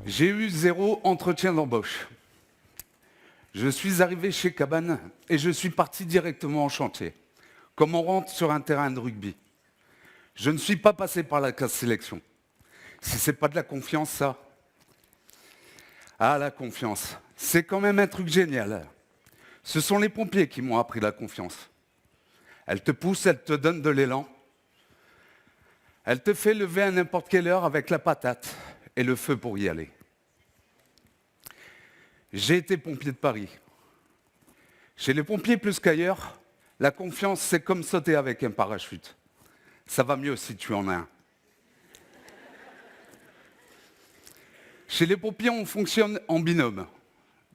J'ai eu 0 entretien d'embauche. Je suis arrivé chez Cabane et je suis parti directement en chantier, comme on rentre sur un terrain de rugby. Je ne suis pas passé par la classe sélection. Si c'est pas de la confiance, ça. Ah, la confiance, c'est quand même un truc génial. Ce sont les pompiers qui m'ont appris la confiance. Elle te pousse, elle te donne de l'élan. Elle te fait lever à n'importe quelle heure avec la patate et le feu pour y aller. J'ai été pompier de Paris. Chez les pompiers plus qu'ailleurs, la confiance, c'est comme sauter avec un parachute. Ça va mieux si tu en as un. Chez les pompiers, on fonctionne en binôme.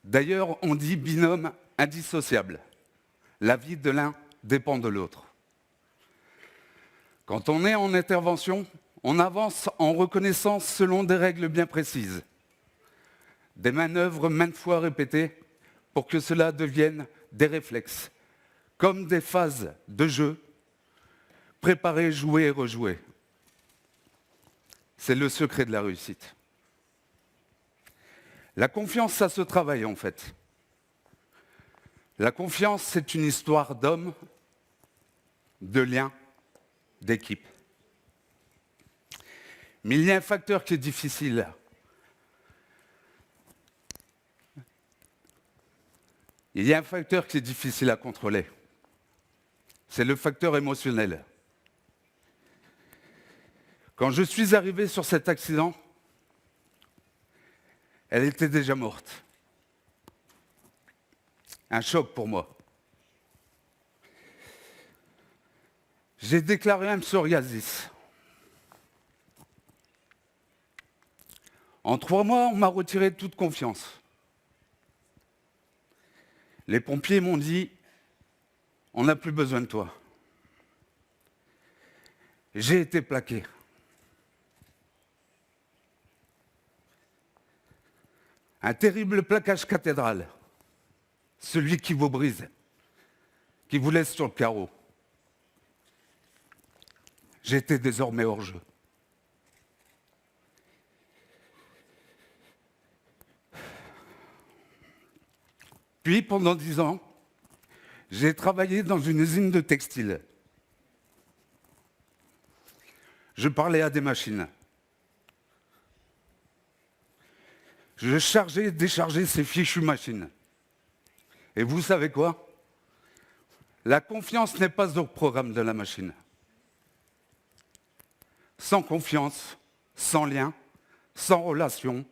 D'ailleurs, on dit binôme indissociable. La vie de l'un dépend de l'autre. Quand on est en intervention, on avance en reconnaissance selon des règles bien précises. Des manœuvres maintes fois répétées pour que cela devienne des réflexes, comme des phases de jeu, préparer, jouer et rejouer. C'est le secret de la réussite. La confiance, ça se travaille en fait. La confiance, c'est une histoire d'hommes, de liens, d'équipe. Mais il y a un facteur qui est difficile. Il y a un facteur qui est difficile à contrôler. C'est le facteur émotionnel. Quand je suis arrivé sur cet accident, elle était déjà morte. Un choc pour moi. J'ai déclaré un psoriasis. En 3 mois, on m'a retiré toute confiance. Les pompiers m'ont dit, on n'a plus besoin de toi. J'ai été plaqué. Un terrible plaquage cathédral, celui qui vous brise, qui vous laisse sur le carreau. J'étais désormais hors jeu. Puis, pendant 10 ans, j'ai travaillé dans une usine de textile. Je parlais à des machines. Je chargeais et déchargeais ces fichues machines. Et vous savez quoi? La confiance n'est pas au programme de la machine. Sans confiance, sans lien, sans relation,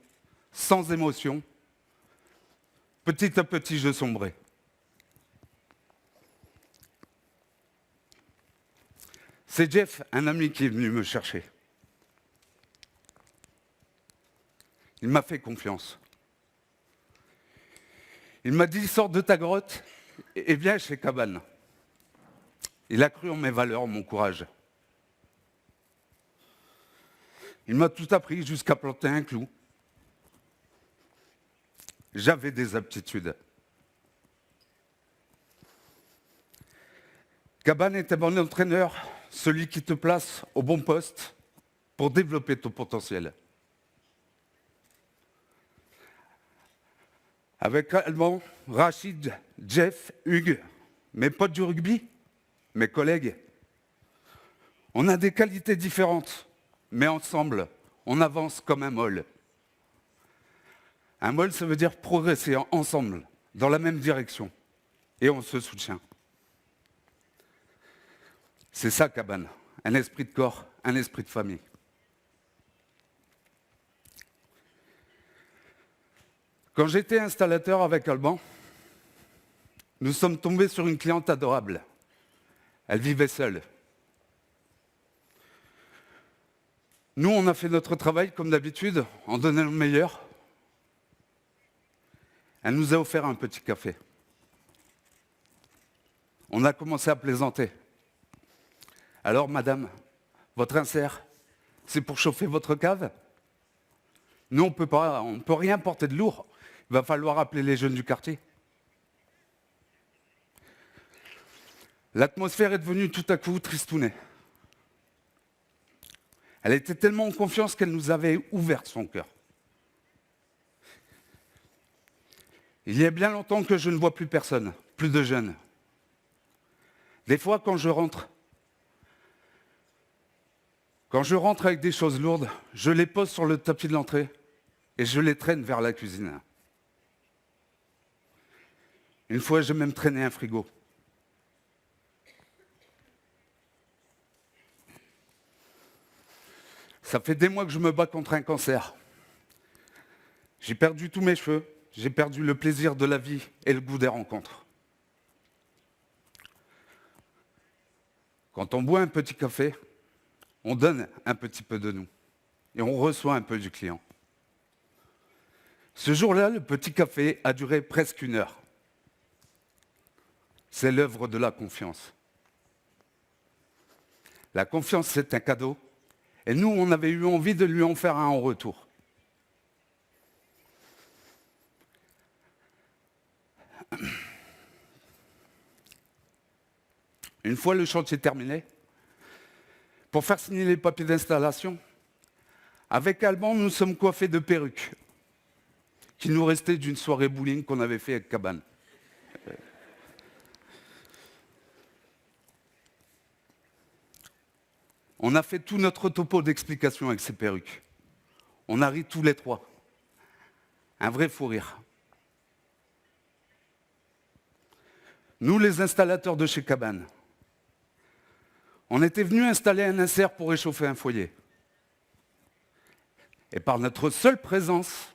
sans émotion, petit à petit, je sombrais. C'est Jeff, un ami, qui est venu me chercher. Il m'a fait confiance. Il m'a dit, sors de ta grotte et viens chez Cabane. Il a cru en mes valeurs, en mon courage. Il m'a tout appris jusqu'à planter un clou. J'avais des aptitudes. Cabane est un bon entraîneur, celui qui te place au bon poste pour développer ton potentiel. Avec Alban, Rachid, Jeff, Hugues, mes potes du rugby, mes collègues, on a des qualités différentes, mais ensemble, on avance comme un môle. Un môle, ça veut dire progresser ensemble, dans la même direction, et on se soutient. C'est ça, Cabane, un esprit de corps, un esprit de famille. Quand j'étais installateur avec Alban, nous sommes tombés sur une cliente adorable. Elle vivait seule. Nous, on a fait notre travail comme d'habitude, en donnant le meilleur. Elle nous a offert un petit café. On a commencé à plaisanter. Alors, madame, votre insert, c'est pour chauffer votre cave? Nous, on peut rien porter de lourd. Il va falloir appeler les jeunes du quartier. L'atmosphère est devenue tout à coup tristounée. Elle était tellement en confiance qu'elle nous avait ouvert son cœur. Il y a bien longtemps que je ne vois plus personne, plus de jeunes. Des fois, quand je rentre avec des choses lourdes, je les pose sur le tapis de l'entrée et je les traîne vers la cuisine. Une fois, j'ai même traîné un frigo. Ça fait des mois que je me bats contre un cancer. J'ai perdu tous mes cheveux, j'ai perdu le plaisir de la vie et le goût des rencontres. Quand on boit un petit café, on donne un petit peu de nous et on reçoit un peu du client. Ce jour-là, le petit café a duré presque 1 heure. C'est l'œuvre de la confiance. La confiance, c'est un cadeau. Et nous, on avait eu envie de lui en faire un en retour. Une fois le chantier terminé, pour faire signer les papiers d'installation, avec Alban, nous sommes coiffés de perruques qui nous restaient d'une soirée bowling qu'on avait fait avec Cabane. On a fait tout notre topo d'explication avec ces perruques. On a ri tous les 3. Un vrai fou rire. Nous, les installateurs de chez Cabane, on était venus installer un insert pour réchauffer un foyer. Et par notre seule présence,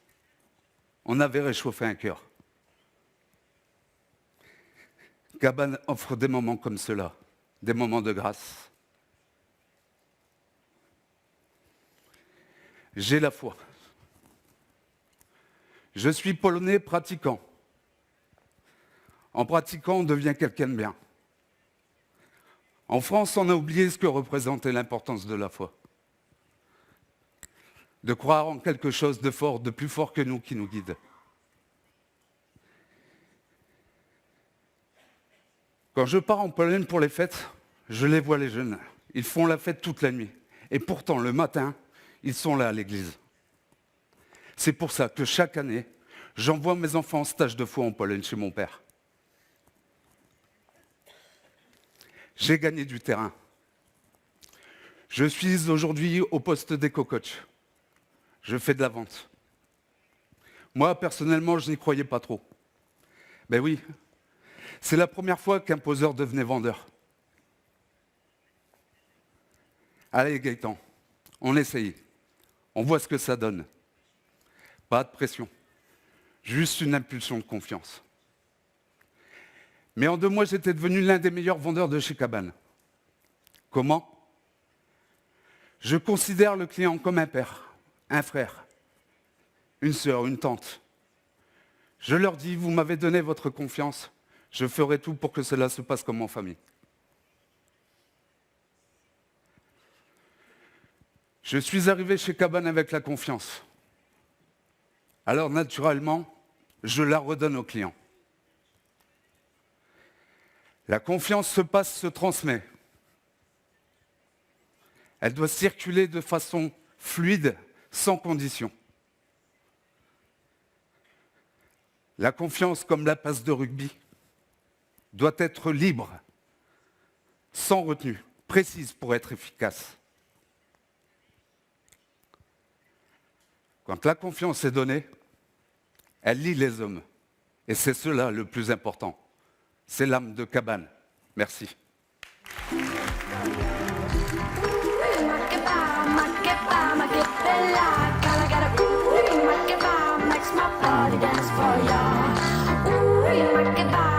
on avait réchauffé un cœur. Cabane offre des moments comme cela, des moments de grâce. J'ai la foi. Je suis polonais pratiquant. En pratiquant, on devient quelqu'un de bien. En France, on a oublié ce que représentait l'importance de la foi. De croire en quelque chose de fort, de plus fort que nous, qui nous guide. Quand je pars en Pologne pour les fêtes, je les vois les jeunes. Ils font la fête toute la nuit. Et pourtant, le matin, ils sont là à l'église. C'est pour ça que chaque année, j'envoie mes enfants en stage de foi en Pologne chez mon père. J'ai gagné du terrain. Je suis aujourd'hui au poste d'éco-coach. Je fais de la vente. Moi, personnellement, je n'y croyais pas trop. Ben oui, c'est la première fois qu'un poseur devenait vendeur. Allez, Gaëtan, on essaye. On voit ce que ça donne. Pas de pression. Juste une impulsion de confiance. Mais en 2 mois, j'étais devenu l'un des meilleurs vendeurs de chez Cabane. Comment ? Je considère le client comme un père, un frère, une sœur, une tante. Je leur dis, vous m'avez donné votre confiance, je ferai tout pour que cela se passe comme en famille. Je suis arrivé chez Cabane avec la confiance. Alors naturellement, je la redonne aux clients. La confiance se passe, se transmet. Elle doit circuler de façon fluide, sans condition. La confiance, comme la passe de rugby, doit être libre, sans retenue, précise pour être efficace. Quand la confiance est donnée, elle lie les hommes. Et c'est cela le plus important. C'est l'âme de Cabane. Merci. Makes my body dance for ya. Ooh,